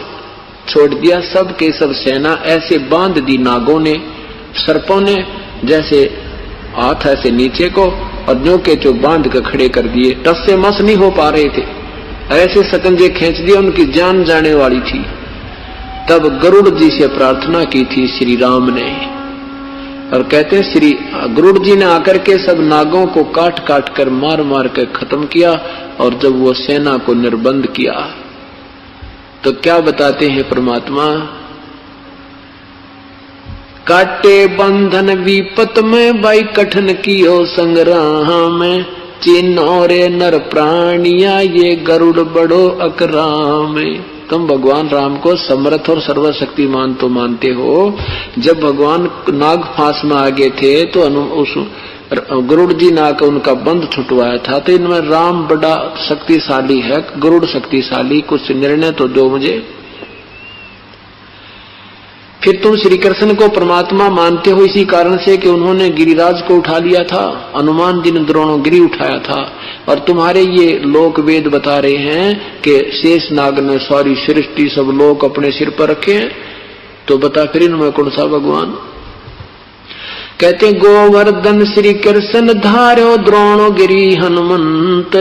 छोड़ दिया। सब के सब सेना ऐसे बांध दी नागों ने, सर्पों ने, जैसे हाथ ऐसे नीचे को और जो के जो बांध कर खड़े कर दिए। टस से मस नहीं हो पा रहे थे, ऐसे सकंजे खींच दिए, उनकी जान जाने वाली थी। तब गरुड़ जी से प्रार्थना की थी श्री राम ने, और कहते हैं श्री गरुड़ जी ने आकर के सब नागों को काट काट कर मार मार कर खत्म किया। और जब वो सेना को निर्बंध किया तो क्या बताते हैं परमात्मा? काटे बंधन विपत में, भाई कठिन कियो संग्राम में, चिन्हो रे नर प्राणिया, ये गरुड़ बड़ो अकराम। तुम भगवान राम को समर्थ और सर्वशक्तिमान तो मानते हो। जब भगवान नाग फांस में आ गए थे तो उस गरुड़ जी ने आकर उनका बंध छुटवाया था। तो इनमें राम बड़ा शक्तिशाली है, गरुड़ शक्तिशाली, कुछ निर्णय तो दो मुझे। फिर तुम श्री कृष्ण को परमात्मा मानते हो इसी कारण से कि उन्होंने गिरिराज को उठा लिया था, हनुमान जी ने द्रोणोगिरी उठाया था। और तुम्हारे ये लोक वेद बता रहे हैं कि शेष नाग ने सारी सृष्टि सब लोक अपने सिर पर रखे हैं। तो बता फिर इनमें कौन सा भगवान? कहते गोवर्धन श्री कृष्ण धार्यो, द्रोणोगिरी हनुमंत,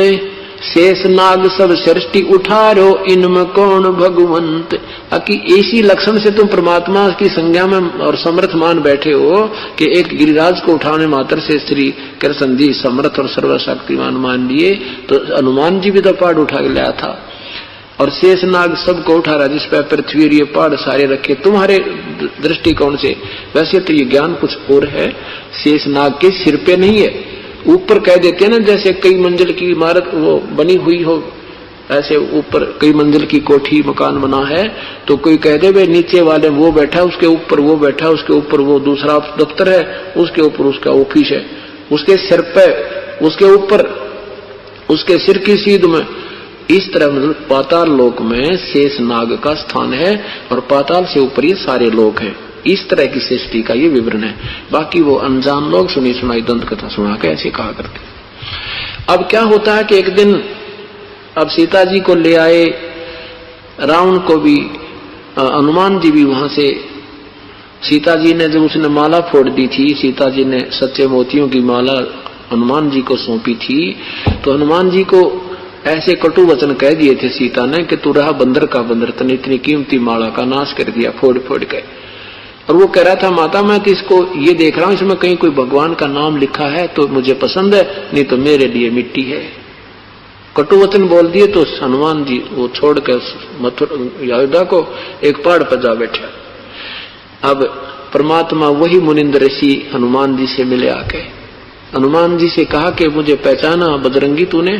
शेष नाग सब सृष्टि उठारो, इनमें कौन भगवंत। कि इसी लक्षण से तुम परमात्मा की संज्ञा में और समर्थ मान बैठे हो कि एक गिरिराज को उठाने मात्र से श्री कृष्ण जी समर्थ और सर्वशक्तिमान मान लिए। तो हनुमान जी भी तो पहाड़ उठा के लाया था, और शेष नाग सबको उठा रहा, जिस पर पृथ्वी और ये पहाड़ सारे रखे। तुम्हारे दृष्टिकोण से वैसे तो ये ज्ञान कुछ और है, शेष नाग के सिर पे नहीं है, ऊपर कह देते हैं ना, जैसे कई मंजिल की इमारत वो बनी हुई हो, ऐसे ऊपर कई मंजिल की कोठी मकान बना है, तो कोई कह दे भाई नीचे वाले वो बैठा, उसके ऊपर वो बैठा, उसके ऊपर वो दूसरा दफ्तर है, उसके ऊपर उसका ऑफिस है, उसके सिर पे, उसके ऊपर उसके सिर की सीध में। इस तरह मतलब पाताल लोक में शेष नाग का स्थान है, और पाताल से ऊपर ये सारे लोक हैं। इस तरह की सृष्टि का ये विवरण है। बाकी वो अनजान लोग सुनी सुनाई दंत कथा सुना के ऐसे कहा करते। अब क्या होता है कि एक दिन अब सीता जी को ले आए, रावण को भी, हनुमान जी भी वहां से सीता जी ने जब उसने माला फोड़ दी थी, सीता जी ने सच्चे मोतियों की माला हनुमान जी को सौंपी थी, तो हनुमान जी को ऐसे कटु वचन कह दिए थे सीता ने कि तू रहा बंदर का बंदर, तने इतनी कीमती माला का नाश कर दिया फोड़ फोड़ के। और वो कह रहा था माता मैं तो इसको ये देख रहा हूं, इसमें कहीं कोई भगवान का नाम लिखा है तो मुझे पसंद है, नहीं तो मेरे लिए मिट्टी है। कटु वचन बोल दिए तो हनुमान जी वो छोड़ के अयोध्या को एक पहाड़ पर जा बैठे। अब परमात्मा वही मुनिंद्र ऋषि हनुमान जी से मिले आके, हनुमान जी से कहा कि मुझे पहचाना बजरंगी तूने?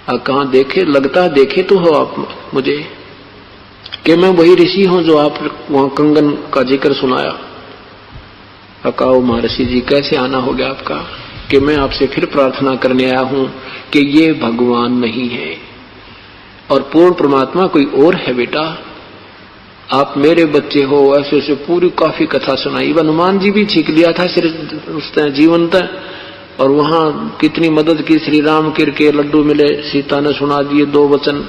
कहाँ देखे, लगता देखे तो हो आप मुझे कि मैं वही ऋषि हूं जो आप वहां कंगन का जिक्र सुनाया। कहा महर्षि जी कैसे आना हो गया आपका? कि मैं आपसे फिर प्रार्थना करने आया हूं कि ये भगवान नहीं है और पूर्ण परमात्मा कोई और है बेटा, आप मेरे बच्चे हो। ऐसे ऐसे पूरी काफी कथा सुनाई। हनुमान जी भी छींक लिया था सिर्फ जीवंत, और वहां कितनी मदद की, श्री राम के लड्डू मिले, सीता ने सुना दिए 2 वचन।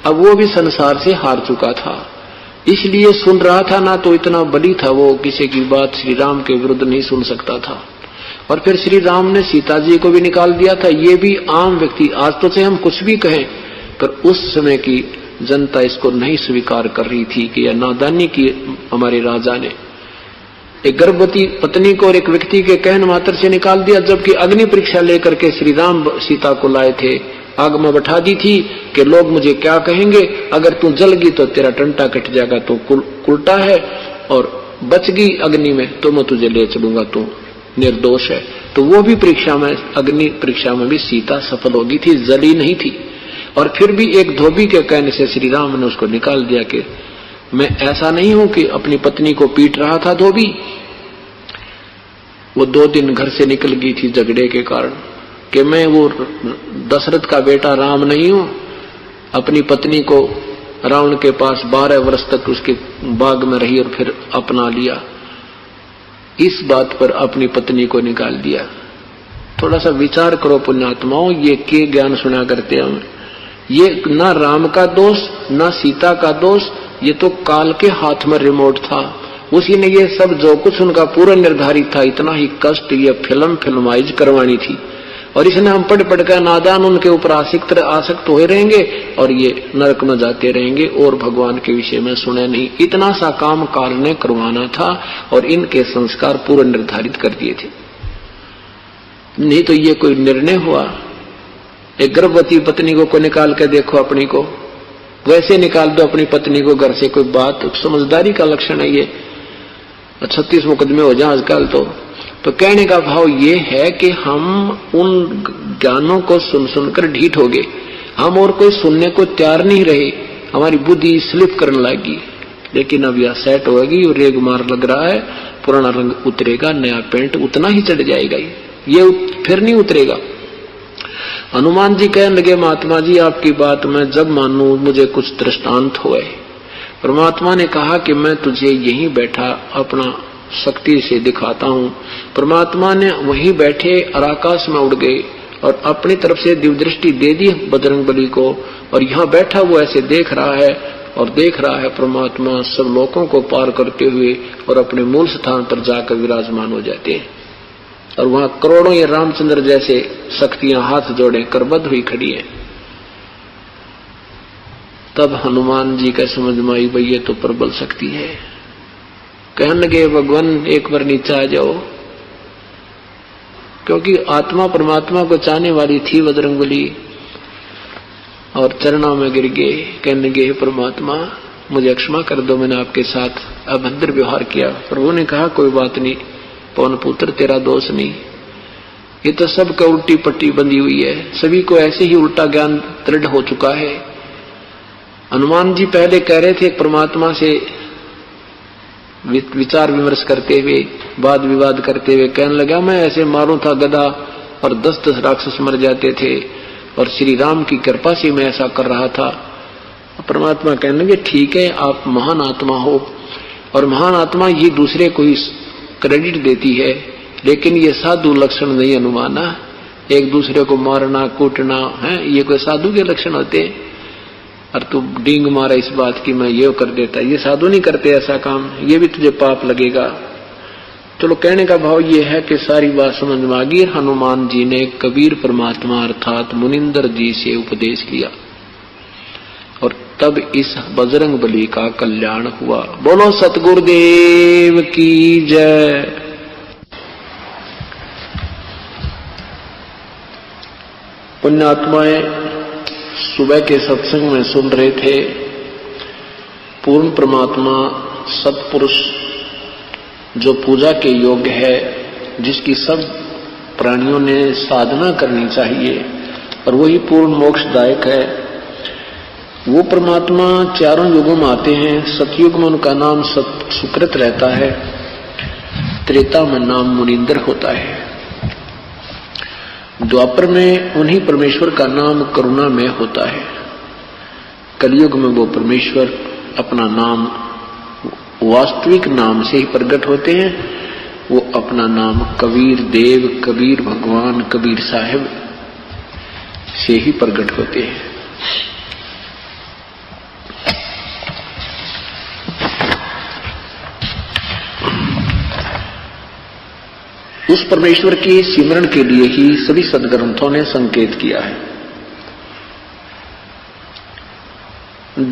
अब वो भी संसार से हार चुका था, इसलिए सुन रहा था ना, तो इतना बड़ी था वो, किसी की बात श्री राम के विरुद्ध नहीं सुन सकता था। और फिर श्री राम ने सीता जी को भी निकाल दिया था। ये भी आम व्यक्ति, आज तो चाहे हम कुछ भी कहें, पर उस समय की जनता इसको नहीं स्वीकार कर रही थी कि यह नादानी की हमारे राजा ने एक गर्भवती पत्नी को और एक व्यक्ति के कहने मात्र से निकाल दिया, जबकि अग्नि परीक्षा लेकर के श्री राम सीता को लाए थे, आग में बैठा दी थी कि लोग मुझे क्या कहेंगे, अगर तू जल गई तो तेरा टंटा कट जाएगा, तो उल्टा है, और बच गई अग्नि में तो मैं तुझे ले चलूंगा, तू निर्दोष है। तो वो भी परीक्षा में, अग्नि परीक्षा में भी सीता सफल होगी थी, जली नहीं थी। और फिर भी एक धोबी के कहने से श्री राम ने उसको निकाल दिया कि मैं ऐसा नहीं हूं कि अपनी पत्नी को पीट रहा था धोबी। वो 2 दिन घर से निकल गई थी झगड़े के कारण कि मैं वो दशरथ का बेटा राम नहीं हूं। अपनी पत्नी को रावण के पास 12 वर्ष तक उसके बाग में रही और फिर अपना लिया। इस बात पर अपनी पत्नी को निकाल दिया। थोड़ा सा विचार करो पुण्यात्माओं, ये के ज्ञान सुना करते हैं। ये ना राम का दोष ना सीता का दोष, ये तो काल के हाथ में रिमोट था, उसी ने ये सब जो कुछ उनका पूरा निर्धारित था, इतना ही कष्ट ये फिल्माइज करवानी थी। और इसने हम पढ़ कर नादान उनके ऊपर आसक्त हुए रहेंगे और ये नरक में जाते रहेंगे और भगवान के विषय में सुने नहीं। इतना सा काम काल ने करवाना था और इनके संस्कार पूरा निर्धारित कर दिए थे, नहीं तो ये कोई निर्णय हुआ। एक गर्भवती पत्नी को निकाल के देखो अपनी को, वैसे निकाल दो अपनी पत्नी को घर से, कोई बात? समझदारी का लक्षण है ये। 36 मुकदमे हो जाए आजकल तो कहने का भाव ये है कि हम उन ज्ञानों को सुन सुनकर ढीठ हो गए, हम और कोई सुनने को तैयार नहीं रहे, हमारी बुद्धि स्लिप करने लगी। लेकिन अब यह सेट होगी और रेग मार लग रहा है, पुराना रंग उतरेगा, नया पेंट उतना ही चढ़ जाएगा, ये फिर नहीं उतरेगा। हनुमान जी कहने लगे महात्मा जी आपकी बात मैं जब मानूं मुझे कुछ दृष्टांत होए। परमात्मा ने कहा कि मैं तुझे यहीं बैठा अपना शक्ति से दिखाता हूं। परमात्मा ने वहीं बैठे और आकाश में उड़ गए और अपनी तरफ से दिव्य दृष्टि दे दी बजरंगबली को, और यहाँ बैठा वो ऐसे देख रहा है और देख रहा है परमात्मा सब लोगों को पार करते हुए और अपने मूल स्थान पर जाकर विराजमान हो जाते हैं। और वहां करोड़ों ये रामचंद्र जैसे शक्तियां हाथ जोड़े करबद्ध हुई खड़ी है। तब हनुमान जी का समझ में आई भाई ये तो प्रबल शक्ति है। कहने लगे भगवान एक बार नीचे आ जाओ, क्योंकि आत्मा परमात्मा को चाहने वाली थी बजरंगबली, और चरणों में गिर गए। कहने लगे परमात्मा मुझे क्षमा कर दो, मैंने आपके साथ अभद्र व्यवहार किया। प्रभु ने कहा कोई बात नहीं पवन पुत्र तेरा दोष नहीं, ये तो सबका उल्टी पट्टी बंधी हुई है, सभी को ऐसे ही उल्टा ज्ञान दृढ़ हो चुका है। हनुमान जी पहले कह रहे थे परमात्मा से विचार विमर्श करते हुए, वाद विवाद करते हुए, कहने लगा मैं ऐसे मारूं था गदा और 10-10 राक्षस मर जाते थे और श्री राम की कृपा से मैं ऐसा कर रहा था। परमात्मा कहने लगे ठीक है आप महान आत्मा हो, और महान आत्मा ये दूसरे को ही क्रेडिट देती है, लेकिन ये साधु लक्षण नहीं अनुमाना। एक दूसरे को मारना कूटना है ये कोई साधु के लक्षण होते हैं? और तू डींग मारा इस बात की मैं ये कर देता, ये साधु नहीं करते ऐसा काम, ये भी तुझे पाप लगेगा। चलो कहने का भाव ये है कि सारी बात समझ में आ गई। हनुमान जी ने कबीर परमात्मा अर्थात मुनिंदर जी से उपदेश लिया और तब इस बजरंग बली का कल्याण हुआ। बोलो सतगुरुदेव की जय। पुण्यात्माएं सुबह के सत्संग में सुन रहे थे, पूर्ण परमात्मा सत्पुरुष जो पूजा के योग्य है, जिसकी सब प्राणियों ने साधना करनी चाहिए और वही पूर्ण मोक्षदायक है, वो परमात्मा चारों युगों में आते हैं। सतयुग में उनका नाम सुकृत रहता है, त्रेता में नाम मुनिंदर होता है, द्वापर में उन्हीं परमेश्वर का नाम करुणा में होता है, कलयुग में वो परमेश्वर अपना नाम वास्तविक नाम से ही प्रकट होते हैं। वो अपना नाम कबीर देव, कबीर भगवान, कबीर साहिब से ही प्रकट होते हैं। उस परमेश्वर के सिमरण के लिए ही सभी सदग्रंथों ने संकेत किया है।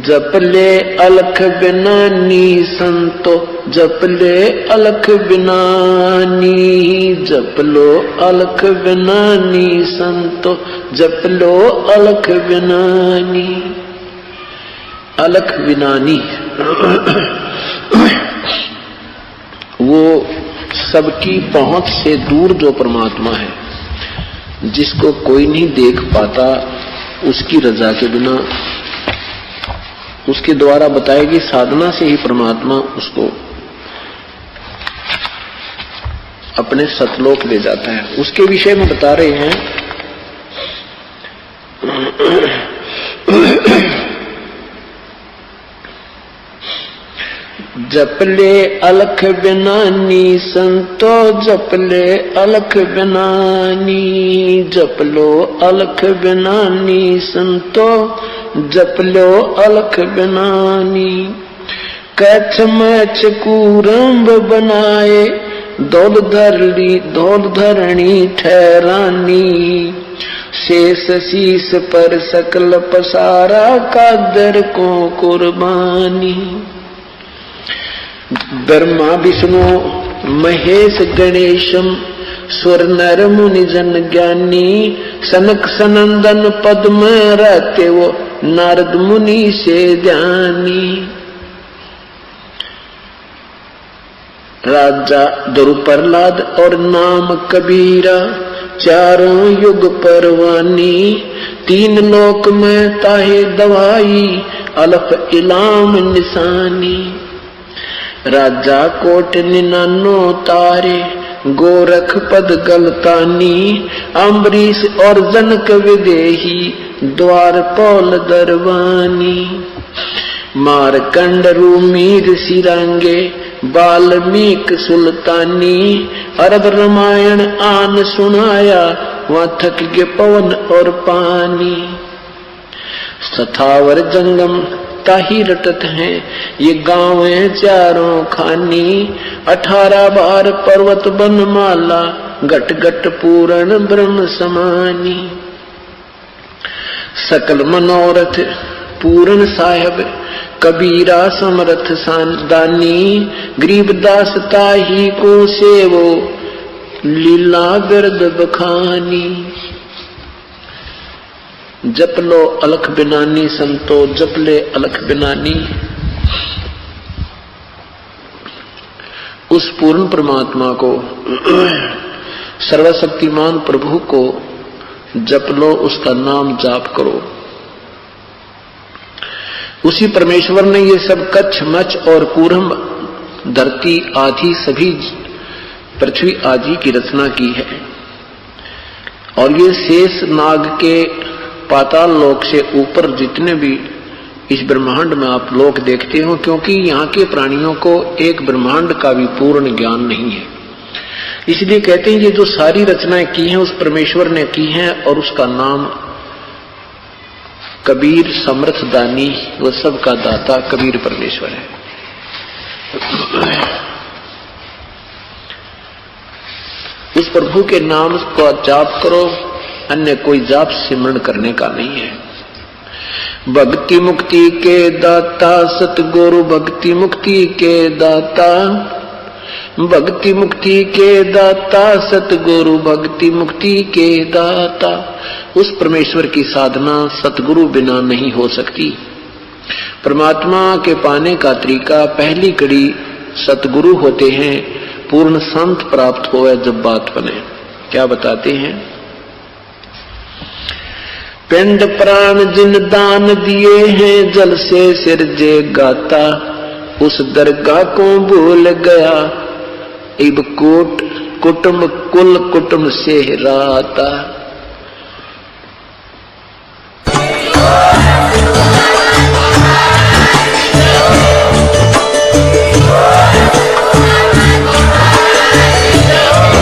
जप ले अलख बिनानी संतो, जप ले अलख बिनानी, जप लो अलख बिनानी संतो, जप लो अलख बिनानी। अलख बिनानी वो सबकी पहुंच से दूर जो परमात्मा है, जिसको कोई नहीं देख पाता, उसकी रजा के बिना, उसके द्वारा बताई गई साधना से ही परमात्मा उसको अपने सतलोक ले जाता है। उसके विषय में बता रहे हैं। जप ले अलख बिनानी संतो, जप ले अलख बिनानी, जप लो अलख बिनानी संतो, जप लो अलख बिनानी। कछ मैच कूरंब बनाए, दौल धरणी ठहरानी, शेष शीस पर सकल पसारा, कादर को कुर्बानी। ब्रह्मा विष्णु महेश गणेशम, सुर नर मुनि जन ज्ञानी, सनक सनंदन पद में रहते वो, नारद मुनि से ध्यानी। राजा ध्रुव प्रहलाद और नाम कबीरा, चारों युग परवानी, तीन लोक में ताहे दवाई, अलफ इलाम निशानी। राजा कोट निनानो तारे, गोरख पद गलतानी, अम्बरीश और जनक विदेही, द्वारपाल दरवानी। मारकंड रूमीर सिरांगे, वाल्मीकि सुल्तानी, अरब रामायण आन सुनाया, वहां थक के पवन और पानी। सथावर जंगम ताही रटत हैं, ये गांव है चारों खानी, 18 बार पर्वत बनमाला, घट घट पूर्ण ब्रह्म समानी। सकल मनोरथ पूर्ण साहेब, कबीरा समरथ दानी, गरीबदास ताही को सेवो, लीला बिरद बखानी। जप लो अलख बिनानी संतो, जप ले अलख बिनानी। उस पूर्ण परमात्मा को, सर्वशक्तिमान प्रभु को जप लो, उसका नाम जाप करो। उसी परमेश्वर ने ये सब कच्छ मच और कूरम, धरती आदि सभी पृथ्वी आदि की रचना की है। और ये शेष नाग के पाताल लोक से ऊपर जितने भी इस ब्रह्मांड में आप लोक देखते हो, क्योंकि यहाँ के प्राणियों को एक ब्रह्मांड का भी पूर्ण ज्ञान नहीं है, इसलिए कहते हैं ये जो सारी रचनाएं की हैं उस परमेश्वर ने की हैं और उसका नाम कबीर समर्थ दानी, वो सबका दाता कबीर परमेश्वर है। उस प्रभु के नाम को जाप करो, अन्य कोई जाप सिमरण करने का नहीं है। भक्ति मुक्ति के दाता सतगुरु, भक्ति मुक्ति के दाता, भक्ति मुक्ति के दाता सतगुरु, भक्ति मुक्ति के दाता। उस परमेश्वर की साधना सतगुरु बिना नहीं हो सकती। परमात्मा के पाने का तरीका पहली कड़ी सतगुरु होते हैं, पूर्ण संत प्राप्त होवे जब बात बने। क्या बताते हैं? पिंड प्राण जिन दान दिए हैं, जल से सिरजे गाता, उस दरगाह को भूल गया, इब कोट कुटुंब कुल कुटुंब से राता।